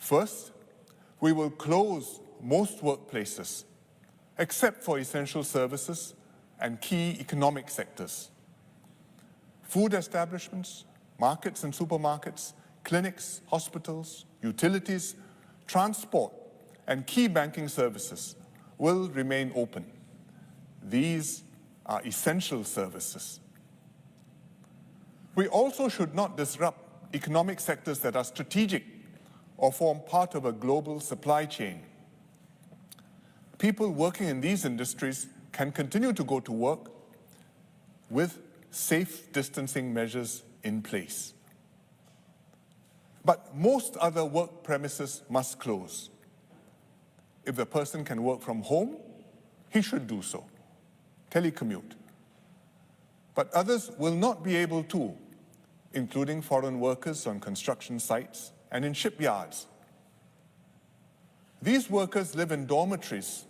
First, we will close most workplaces, except for essential services and key economic sectors. Food establishments, markets and supermarkets, clinics, hospitals, utilities, transport, and key banking services will remain open. These are essential services. We also should not disrupt economic sectors that are strategic or form part of a global supply chain. People working in these industries can continue to go to work with safe distancing measures in place. But most other work premises must close. If the person can work from home, he should do so, telecommute. But others will not be able to, including foreign workers on construction sites and in shipyards. These workers live in dormitories,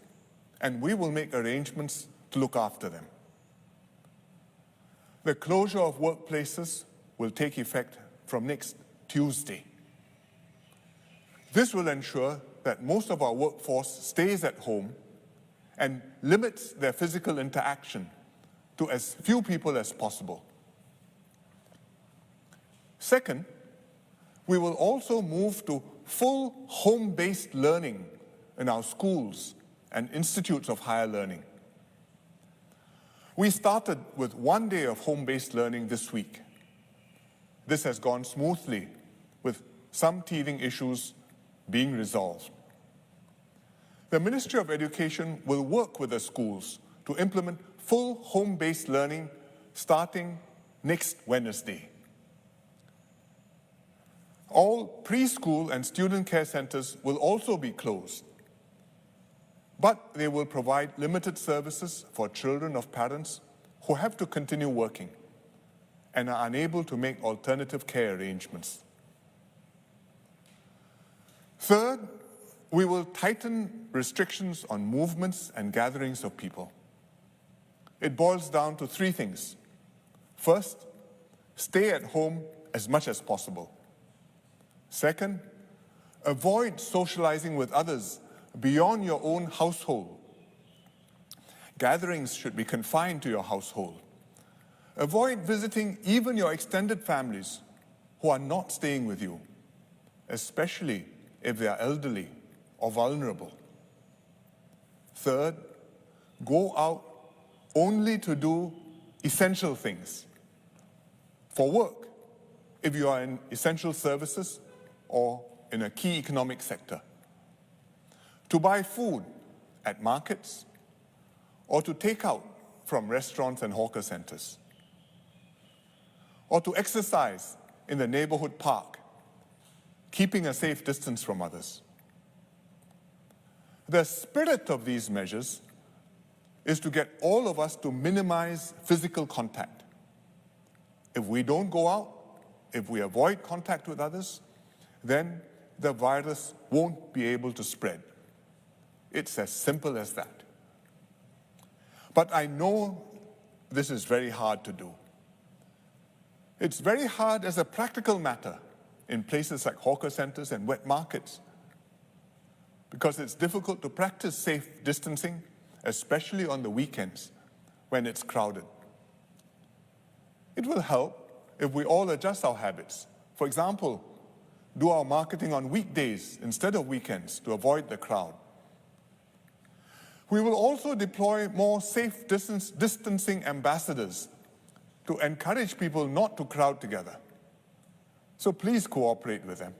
and we will make arrangements to look after them. The closure of workplaces will take effect from next Tuesday. This will ensure that most of our workforce stays at home and limits their physical interaction to as few people as possible. Second, we will also move to full home-based learning in our schools and institutes of higher learning. We started with 1 day of home-based learning this week. This has gone smoothly, with some teething issues being resolved. The Ministry of Education will work with the schools to implement full home-based learning starting next Wednesday. All preschool and student care centers will also be closed, but they will provide limited services for children of parents who have to continue working and are unable to make alternative care arrangements. Third, we will tighten restrictions on movements and gatherings of people. It boils down to three things. First, stay at home as much as possible. Second, avoid socializing with others beyond your own household. Gatherings should be confined to your household. Avoid visiting even your extended families who are not staying with you, especially if they are elderly or vulnerable. Third, go out only to do essential things. For work, if you are in essential services or in a key economic sector. To buy food at markets or to take out from restaurants and hawker centers. Or to exercise in the neighborhood park, keeping a safe distance from others. The spirit of these measures is to get all of us to minimize physical contact. If we don't go out, if we avoid contact with others, then the virus won't be able to spread. It's as simple as that. But I know this is very hard to do. It's very hard as a practical matter in places like hawker centers and wet markets, because it's difficult to practice safe distancing, especially on the weekends when it's crowded. It will help if we all adjust our habits. For example, do our marketing on weekdays instead of weekends to avoid the crowd. We will also deploy more safe distancing ambassadors to encourage people not to crowd together. So please cooperate with them.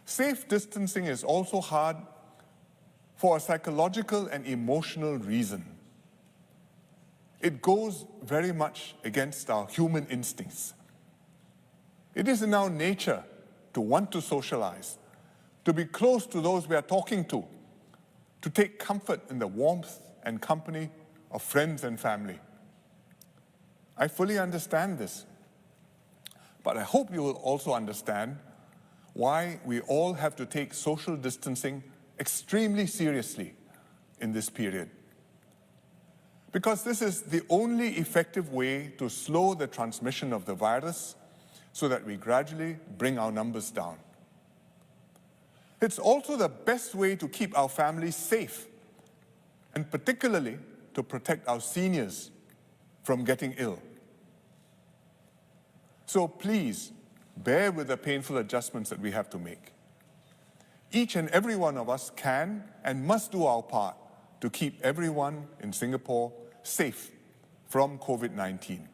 Safe distancing is also hard for a psychological and emotional reason. It goes very much against our human instincts. It is in our nature to want to socialize, to be close to those we are talking to take comfort in the warmth and company of friends and family. I fully understand this, but I hope you will also understand why we all have to take social distancing extremely seriously in this period. Because this is the only effective way to slow the transmission of the virus so that we gradually bring our numbers down. It's also the best way to keep our families safe, and particularly to protect our seniors from getting ill. So please, bear with the painful adjustments that we have to make. Each and every one of us can and must do our part to keep everyone in Singapore safe from COVID-19.